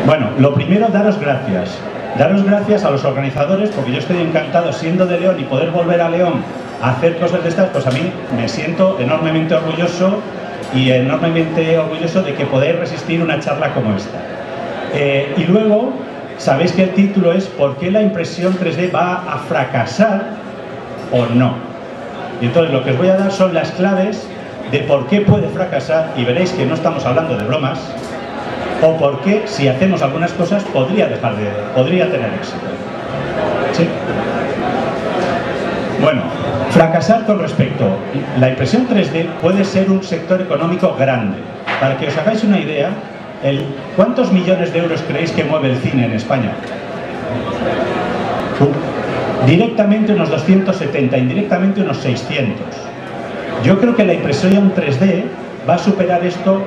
Bueno, lo primero, daros gracias. Daros gracias a los organizadores, porque yo estoy encantado, siendo de León y poder volver a León a hacer cosas de estas, pues a mí me siento enormemente orgulloso de que podáis resistir una charla como esta. Y luego, sabéis que el título es ¿por qué la impresión 3D va a fracasar o no? Y entonces lo que os voy a dar son las claves de por qué puede fracasar, y veréis que no estamos hablando de bromas, o por qué, si hacemos algunas cosas, podría tener éxito. ¿Sí? Bueno, fracasar con respecto. La impresión 3D puede ser un sector económico grande. Para que os hagáis una idea, ¿cuántos millones de euros creéis que mueve el cine en España? Directamente unos 270, indirectamente unos 600. Yo creo que la impresión 3D va a superar esto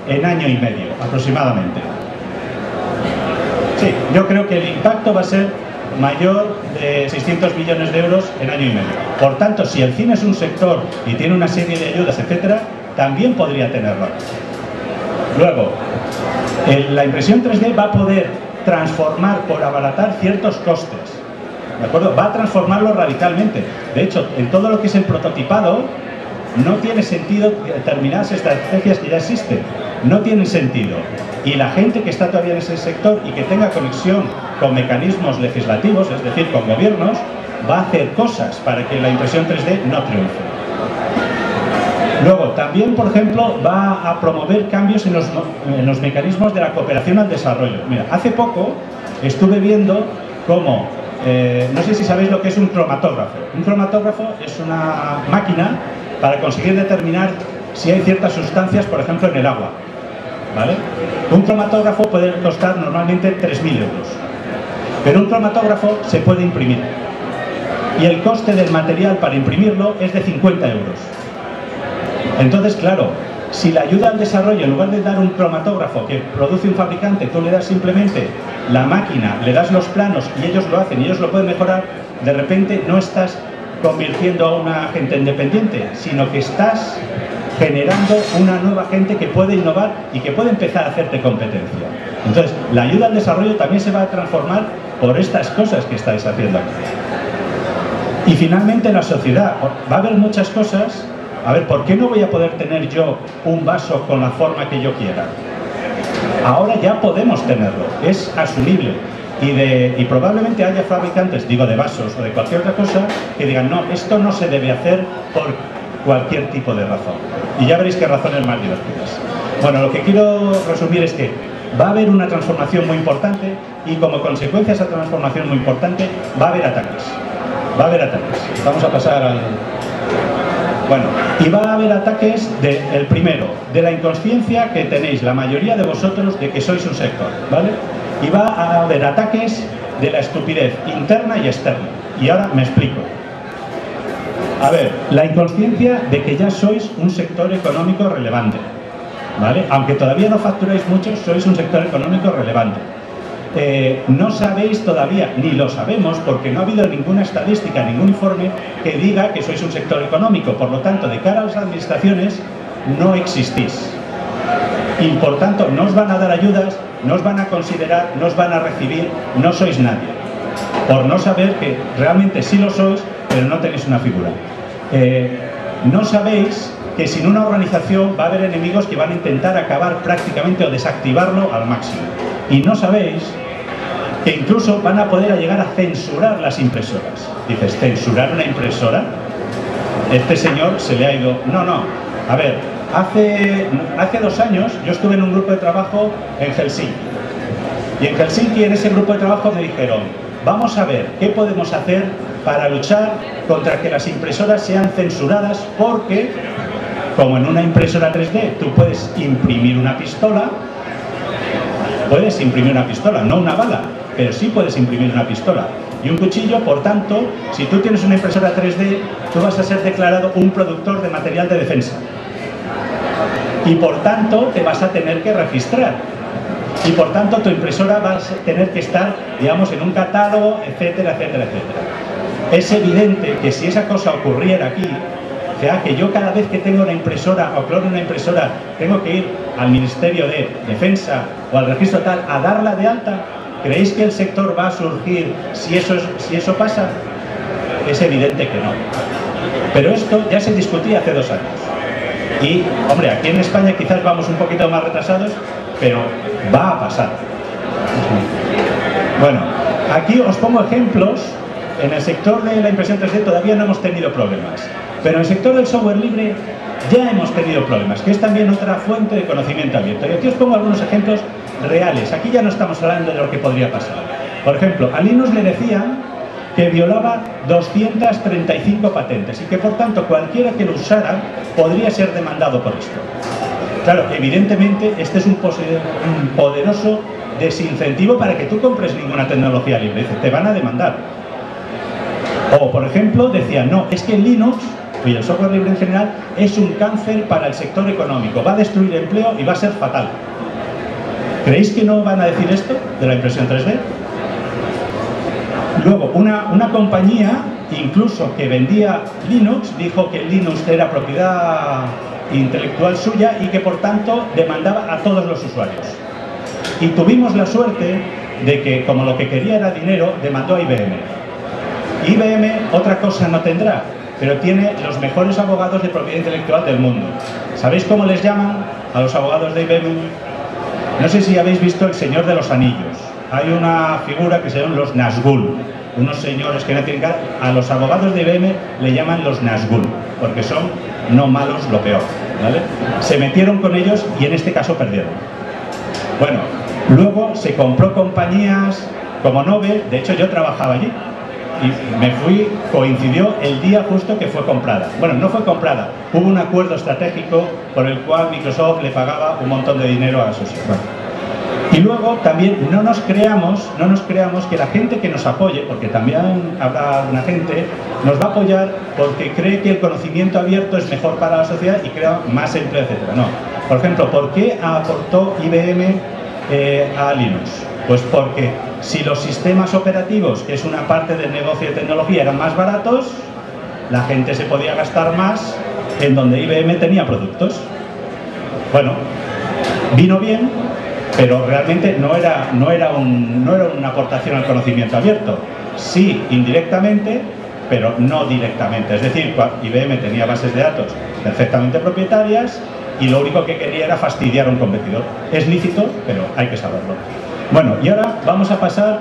en año y medio, aproximadamente. Sí, yo creo que el impacto va a ser mayor de 600 millones de euros en año y medio. Por tanto, si el cine es un sector y tiene una serie de ayudas, etcétera, también podría tenerlo. Luego, la impresión 3D va a poder transformar por abaratar ciertos costes. ¿De acuerdo? Va a transformarlo radicalmente. De hecho, en todo lo que es el prototipado, no tiene sentido determinadas estrategias que ya existen. No tienen sentido. Y la gente que está todavía en ese sector y que tenga conexión con mecanismos legislativos, es decir, con gobiernos, va a hacer cosas para que la impresión 3D no triunfe. Luego, también, por ejemplo, va a promover cambios en los mecanismos de la cooperación al desarrollo. Mira, hace poco estuve viendo cómo, no sé si sabéis lo que es un cromatógrafo. Un cromatógrafo es una máquina para conseguir determinar si hay ciertas sustancias, por ejemplo, en el agua. ¿Vale? Un cromatógrafo puede costar normalmente 3.000 euros. Pero un cromatógrafo se puede imprimir. Y el coste del material para imprimirlo es de 50 euros. Entonces, claro, si la ayuda al desarrollo, en lugar de dar un cromatógrafo que produce un fabricante, tú le das simplemente la máquina, le das los planos y ellos lo hacen y ellos lo pueden mejorar, de repente no estás convirtiendo a una gente independiente, sino que estás generando una nueva gente que puede innovar y que puede empezar a hacerte competencia. Entonces, la ayuda al desarrollo también se va a transformar por estas cosas que estáis haciendo aquí. Y finalmente, la sociedad. Va a haber muchas cosas. A ver, ¿por qué no voy a poder tener yo un vaso con la forma que yo quiera? Ahora ya podemos tenerlo, es asumible. Y probablemente haya fabricantes, digo, de vasos o de cualquier otra cosa, que digan, no, esto no se debe hacer por cualquier tipo de razón. Y ya veréis qué razones más divertidas. Bueno, lo que quiero resumir es que va a haber una transformación muy importante y como consecuencia de esa transformación muy importante va a haber ataques. Va a haber ataques. Vamos a pasar al... Bueno, y va a haber ataques el primero, de la inconsciencia que tenéis la mayoría de vosotros de que sois un sector, ¿vale? Y va a haber ataques de la estupidez interna y externa. Y ahora me explico. A ver, la inconsciencia de que ya sois un sector económico relevante, ¿vale? Aunque todavía no facturáis mucho, sois un sector económico relevante. No sabéis todavía, ni lo sabemos, porque no ha habido ninguna estadística, ningún informe que diga que sois un sector económico. Por lo tanto, de cara a las administraciones, no existís. Y por tanto, no os van a dar ayudas, no os van a considerar, no os van a recibir, no sois nadie. Por no saber que realmente sí lo sois, pero no tenéis una figura. No sabéis que sin una organización va a haber enemigos que van a intentar acabar prácticamente o desactivarlo al máximo. Y no sabéis que incluso van a poder llegar a censurar las impresoras. Dices, ¿censurar una impresora? Este señor se le ha ido... No, no. A ver, hace 2 años yo estuve en un grupo de trabajo en Helsinki. Y en Helsinki, en ese grupo de trabajo, me dijeron, vamos a ver qué podemos hacer para luchar contra que las impresoras sean censuradas, porque, como en una impresora 3D tú puedes imprimir una pistola, no una bala, pero sí puedes imprimir una pistola y un cuchillo. Por tanto, si tú tienes una impresora 3D, tú vas a ser declarado un productor de material de defensa. Y por tanto, te vas a tener que registrar. Y por tanto, tu impresora va a tener que estar, digamos, en un catálogo, etcétera, etcétera, etcétera. Es evidente que si esa cosa ocurriera aquí, Dice, que yo cada vez que tengo una impresora o clono una impresora tengo que ir al Ministerio de Defensa o al registro tal a darla de alta. ¿Creéis que el sector va a surgir si eso pasa? Es evidente que no. Pero esto ya se discutía hace 2 años. Y, hombre, aquí en España quizás vamos un poquito más retrasados, pero va a pasar. Bueno, aquí os pongo ejemplos. En el sector de la impresión 3D todavía no hemos tenido problemas, pero en el sector del software libre ya hemos tenido problemas, que es también otra fuente de conocimiento abierto. Y aquí os pongo algunos ejemplos reales. Aquí ya no estamos hablando de lo que podría pasar. Por ejemplo, a Linux le decían que violaba 235 patentes y que por tanto cualquiera que lo usara podría ser demandado por esto. Claro, evidentemente este es un poderoso desincentivo para que tú compres ninguna tecnología libre. Dice, te van a demandar. O, por ejemplo, decían, no, es que Linux, y el software libre en general, es un cáncer para el sector económico, va a destruir empleo y va a ser fatal. ¿Creéis que no van a decir esto de la impresión 3D? Luego, una compañía, incluso que vendía Linux, dijo que Linux era propiedad intelectual suya y que, por tanto, demandaba a todos los usuarios. Y tuvimos la suerte de que, como lo que quería era dinero, demandó a IBM. IBM otra cosa no tendrá, pero tiene los mejores abogados de propiedad intelectual del mundo. ¿Sabéis cómo les llaman a los abogados de IBM? No sé si habéis visto El Señor de los Anillos. Hay una figura que se llaman los Nazgûl, unos señores que no tienen cara. A los abogados de IBM le llaman los Nazgûl, porque son no malos, lo peor, ¿vale? Se metieron con ellos y en este caso perdieron. Bueno, luego se compró compañías como Nobel. De hecho, yo trabajaba allí. Y me fui, coincidió el día justo que fue comprada. Bueno, no fue comprada, hubo un acuerdo estratégico por el cual Microsoft le pagaba un montón de dinero a sus hijos. Y luego también no nos creamos que la gente que nos apoye, porque también habrá una gente, nos va a apoyar porque cree que el conocimiento abierto es mejor para la sociedad y crea más empleo, etc. No. Por ejemplo, ¿por qué aportó IBM a Linux? Pues porque si los sistemas operativos, que es una parte del negocio de tecnología, eran más baratos, la gente se podía gastar más en donde IBM tenía productos. Bueno, vino bien, pero realmente no era una aportación al conocimiento abierto. Sí, indirectamente, pero no directamente. Es decir, IBM tenía bases de datos perfectamente propietarias y lo único que quería era fastidiar a un competidor. Es lícito, pero hay que saberlo. Bueno, y ahora vamos a pasar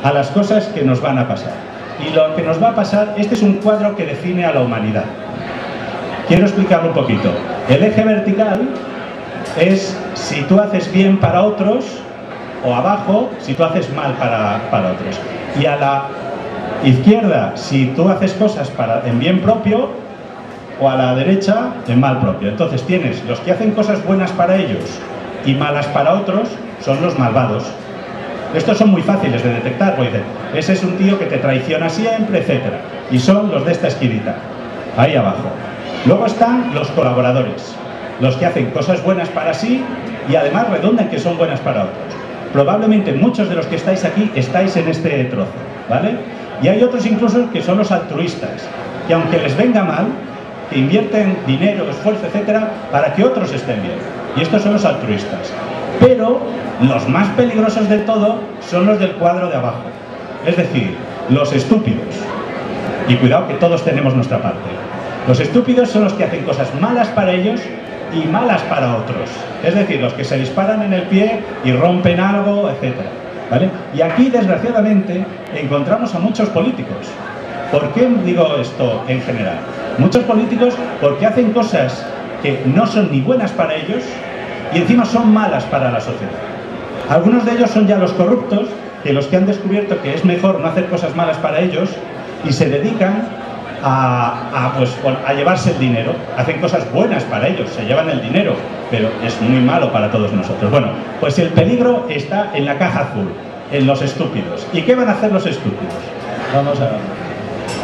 a las cosas que nos van a pasar. Y lo que nos va a pasar, este es un cuadro que define a la humanidad. Quiero explicarlo un poquito. El eje vertical es si tú haces bien para otros, o abajo, si tú haces mal para otros. Y a la izquierda, si tú haces cosas en bien propio, o a la derecha, en mal propio. Entonces tienes los que hacen cosas buenas para ellos y malas para otros, son los malvados. Estos son muy fáciles de detectar, pues dicen, ese es un tío que te traiciona siempre, etc. Y son los de esta esquinita, ahí abajo. Luego están los colaboradores, los que hacen cosas buenas para sí y además redundan que son buenas para otros. Probablemente muchos de los que estáis aquí estáis en este trozo, ¿vale? Y hay otros incluso que son los altruistas, que aunque les venga mal, que invierten dinero, esfuerzo, etcétera, para que otros estén bien. Y estos son los altruistas. Pero los más peligrosos de todo son los del cuadro de abajo. Es decir, los estúpidos. Y cuidado que todos tenemos nuestra parte. Los estúpidos son los que hacen cosas malas para ellos y malas para otros. Es decir, los que se disparan en el pie y rompen algo, etcétera, ¿vale? Y aquí, desgraciadamente, encontramos a muchos políticos. ¿Por qué digo esto en general? Muchos políticos porque hacen cosas que no son ni buenas para ellos y encima son malas para la sociedad. Algunos de ellos son ya los corruptos, que los que han descubierto que es mejor no hacer cosas malas para ellos y se dedican a llevarse el dinero. Hacen cosas buenas para ellos, se llevan el dinero, pero es muy malo para todos nosotros. Bueno, pues el peligro está en la caja azul, en los estúpidos. ¿Y qué van a hacer los estúpidos? Vamos a ver.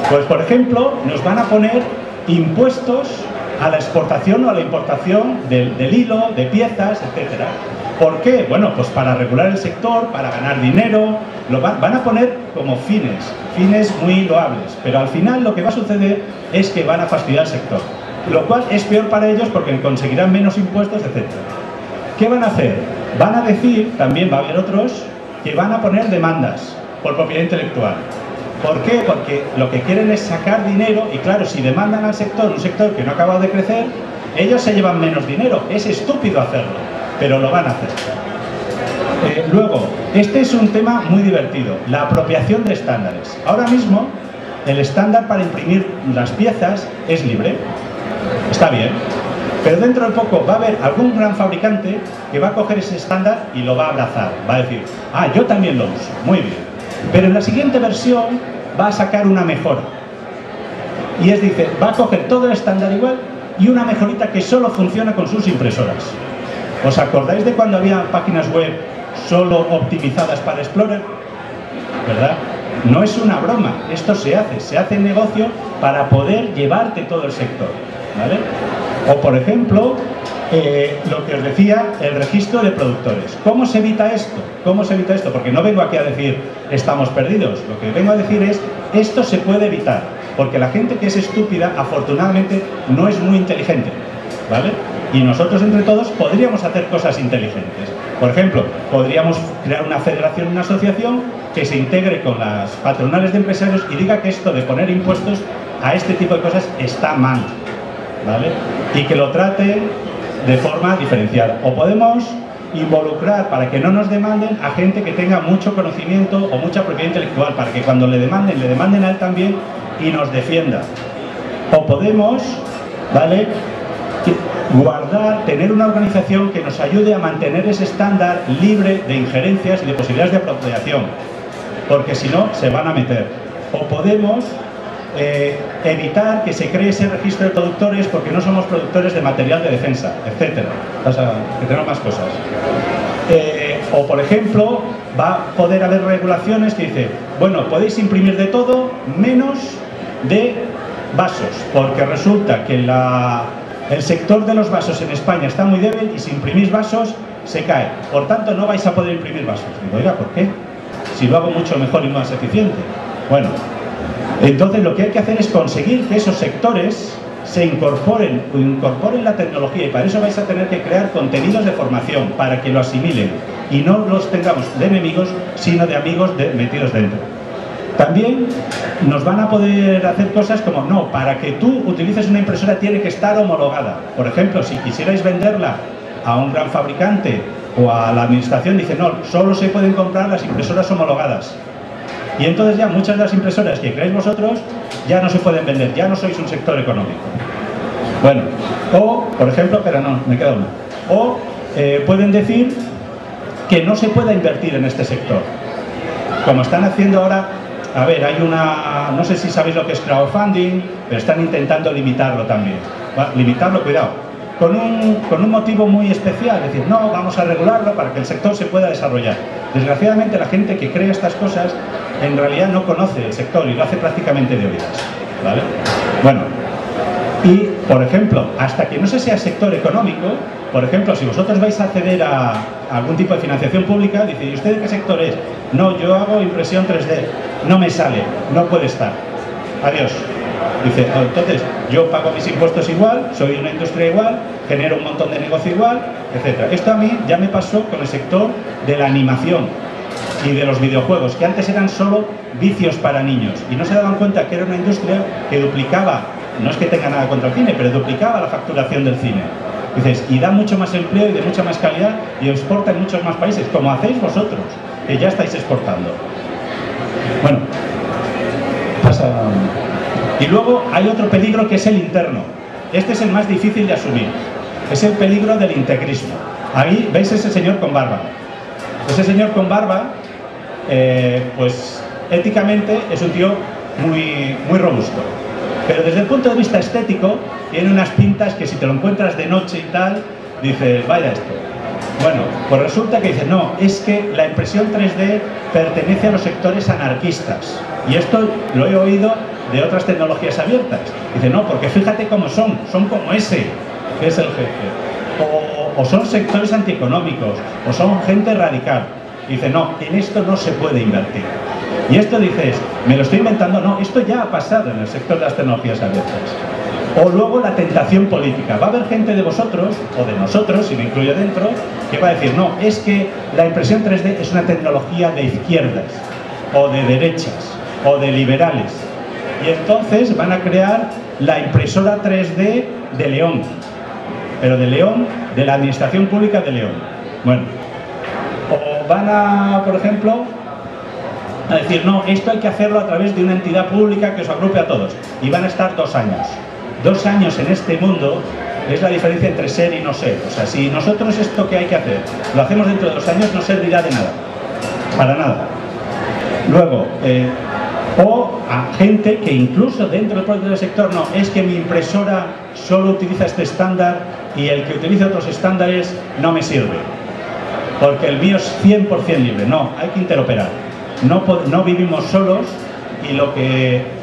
Pues, por ejemplo, nos van a poner impuestos a la exportación o a la importación del hilo, de piezas, etcétera. ¿Por qué? Bueno, pues para regular el sector, para ganar dinero, van a poner como fines muy loables, pero al final lo que va a suceder es que van a fastidiar al sector, lo cual es peor para ellos porque conseguirán menos impuestos, etc. ¿Qué van a hacer? Van a decir, también va a haber otros, que van a poner demandas por propiedad intelectual. ¿Por qué? Porque lo que quieren es sacar dinero y claro, si demandan al sector, un sector que no ha acabado de crecer, ellos se llevan menos dinero. Es estúpido hacerlo, pero lo van a hacer. Luego, este es un tema muy divertido, la apropiación de estándares. Ahora mismo, el estándar para imprimir las piezas es libre. Está bien. Pero dentro de poco va a haber algún gran fabricante que va a coger ese estándar y lo va a abrazar. Va a decir, ah, yo también lo uso. Muy bien. Pero en la siguiente versión va a sacar una mejora. Y dice, va a coger todo el estándar igual y una mejorita que solo funciona con sus impresoras. ¿Os acordáis de cuando había páginas web solo optimizadas para Explorer? ¿Verdad? No es una broma, esto se hace en negocio para poder llevarte todo el sector, ¿vale? O por ejemplo, lo que os decía, el registro de productores. ¿Cómo se evita esto? ¿Cómo se evita esto? Porque no vengo aquí a decir estamos perdidos, lo que vengo a decir es esto se puede evitar, porque la gente que es estúpida afortunadamente no es muy inteligente, ¿vale? Y nosotros entre todos podríamos hacer cosas inteligentes. Por ejemplo, podríamos crear una federación, una asociación que se integre con las patronales de empresarios y diga que esto de poner impuestos a este tipo de cosas está mal, ¿vale? Y que lo traten de forma diferenciada. O podemos involucrar para que no nos demanden a gente que tenga mucho conocimiento o mucha propiedad intelectual, para que cuando le demanden a él también y nos defienda. O podemos, ¿vale?, tener una organización que nos ayude a mantener ese estándar libre de injerencias y de posibilidades de apropiación, porque si no se van a meter. O podemos evitar que se cree ese registro de productores porque no somos productores de material de defensa, etcétera. O sea, que tenemos más cosas. O por ejemplo, va a poder haber regulaciones que dicen, bueno, podéis imprimir de todo menos de vasos, porque resulta que el sector de los vasos en España está muy débil y si imprimís vasos se cae. Por tanto, no vais a poder imprimir vasos. Digo, oiga, ¿por qué? Si lo hago mucho mejor y más eficiente. Bueno, entonces lo que hay que hacer es conseguir que esos sectores se incorporen la tecnología y para eso vais a tener que crear contenidos de formación para que lo asimilen y no los tengamos de enemigos, sino de amigos metidos dentro. También nos van a poder hacer cosas como, no, para que tú utilices una impresora tiene que estar homologada. Por ejemplo, si quisierais venderla a un gran fabricante o a la administración, dice, no, solo se pueden comprar las impresoras homologadas. Y entonces ya muchas de las impresoras que creáis vosotros ya no se pueden vender, ya no sois un sector económico. Bueno, o, por ejemplo, pero no, me queda una. O pueden decir que no se pueda invertir en este sector. Como están haciendo ahora. A ver, hay una... no sé si sabéis lo que es crowdfunding, pero están intentando limitarlo también. Limitarlo, cuidado, con un motivo muy especial, es decir, no, vamos a regularlo para que el sector se pueda desarrollar. Desgraciadamente la gente que crea estas cosas en realidad no conoce el sector y lo hace prácticamente de oídas, ¿vale? Bueno, y por ejemplo, hasta que no se sea sector económico, por ejemplo, si vosotros vais a acceder a algún tipo de financiación pública, dice, ¿y usted de qué sector es? No, yo hago impresión 3D, no me sale, no puede estar, adiós. Dice, oh, entonces, yo pago mis impuestos igual, soy una industria igual, genero un montón de negocio igual, etc. Esto a mí ya me pasó con el sector de la animación y de los videojuegos, que antes eran solo vicios para niños y no se daban cuenta que era una industria que duplicaba, no es que tenga nada contra el cine, pero duplicaba la facturación del cine. Dices, y da mucho más empleo y de mucha más calidad y exporta en muchos más países, como hacéis vosotros, que ya estáis exportando. Bueno, pasa. Y luego hay otro peligro que es el interno. Este es el más difícil de asumir. Es el peligro del integrismo. Ahí veis ese señor con barba. Ese señor con barba, pues éticamente es un tío muy robusto. Pero desde el punto de vista estético, tiene unas pintas que si te lo encuentras de noche y tal, dices, vaya esto. Bueno, pues resulta que dice, no, es que la impresión 3D pertenece a los sectores anarquistas. Y esto lo he oído de otras tecnologías abiertas. Dice, no, porque fíjate cómo son como ese, que es el jefe. o son sectores antieconómicos, o son gente radical. Y dice, no, en esto no se puede invertir. Y esto dices, ¿me lo estoy inventando? No, esto ya ha pasado en el sector de las tecnologías abiertas. O luego la tentación política. Va a haber gente de vosotros, o de nosotros, si me incluyo dentro, que va a decir, no, es que la impresión 3D es una tecnología de izquierdas, o de derechas, o de liberales. Y entonces van a crear la impresora 3D de León. Pero de León, de la Administración Pública de León. Bueno. O van a, por ejemplo, a decir, no, esto hay que hacerlo a través de una entidad pública que os agrupe a todos. Y van a estar 2 años. 2 años en este mundo es la diferencia entre ser y no ser. O sea, si nosotros esto que hay que hacer lo hacemos dentro de 2 años, no servirá de nada. Para nada. Luego, o a gente que incluso dentro del propio sector, no, es que mi impresora solo utiliza este estándar y el que utiliza otros estándares no me sirve. Porque el mío es 100% libre. No, hay que interoperar. No vivimos solos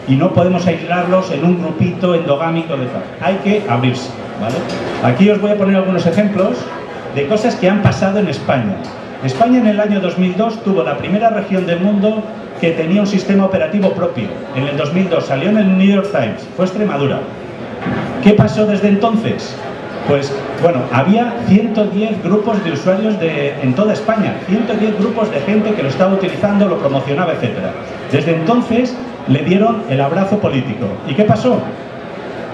y no podemos aislarlos en un grupito endogámico de tal. Hay que abrirse, ¿vale? Aquí os voy a poner algunos ejemplos de cosas que han pasado en España. España en el año 2002 tuvo la primera región del mundo que tenía un sistema operativo propio. En el 2002 salió en el New York Times, fue Extremadura. ¿Qué pasó desde entonces? Pues, bueno, había 110 grupos de usuarios en toda España, 110 grupos de gente que lo estaba utilizando, lo promocionaba, etc. Desde entonces le dieron el abrazo político. ¿Y qué pasó?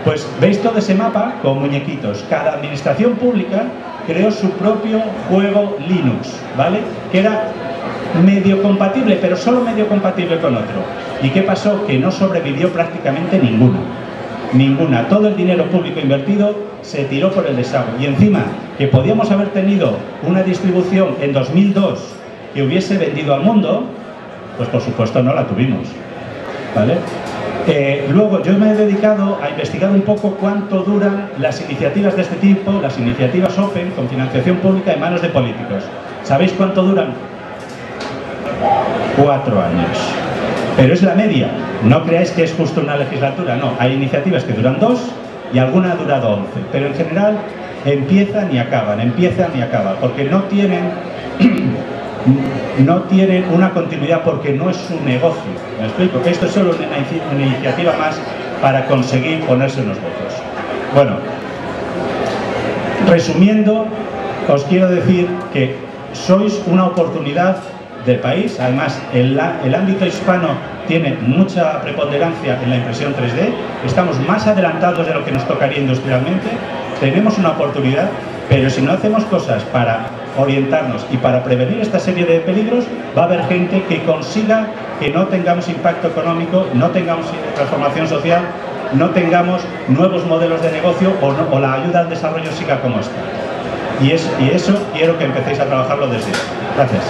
Pues veis todo ese mapa con muñequitos. Cada administración pública creó su propio juego Linux, ¿vale? Que era medio compatible, pero solo medio compatible con otro. ¿Y qué pasó? Que no sobrevivió prácticamente ninguna. Ninguna. Todo el dinero público invertido se tiró por el desagüe. Y encima, que podíamos haber tenido una distribución en 2002 que hubiese vendido al mundo, pues por supuesto no la tuvimos, ¿vale? Luego yo me he dedicado a investigar un poco cuánto duran las iniciativas de este tipo, las iniciativas Open con financiación pública en manos de políticos. ¿Sabéis cuánto duran? 4 años. Pero es la media. No creáis que es justo una legislatura, no. Hay iniciativas que duran 2 y alguna ha durado 11. Pero en general empiezan y acaban, porque no tienen una continuidad, porque no es su negocio. ¿Me explico? Que esto es solo una iniciativa más para conseguir ponerse unos votos. Bueno, resumiendo, os quiero decir que sois una oportunidad del país. Además, el ámbito hispano tiene mucha preponderancia en la impresión 3D. Estamos más adelantados de lo que nos tocaría industrialmente. Tenemos una oportunidad, pero si no hacemos cosas para orientarnos y para prevenir esta serie de peligros, va a haber gente que consiga que no tengamos impacto económico, no tengamos transformación social, no tengamos nuevos modelos de negocio o la ayuda al desarrollo siga como está. Y eso quiero que empecéis a trabajarlo desde hoy. Gracias.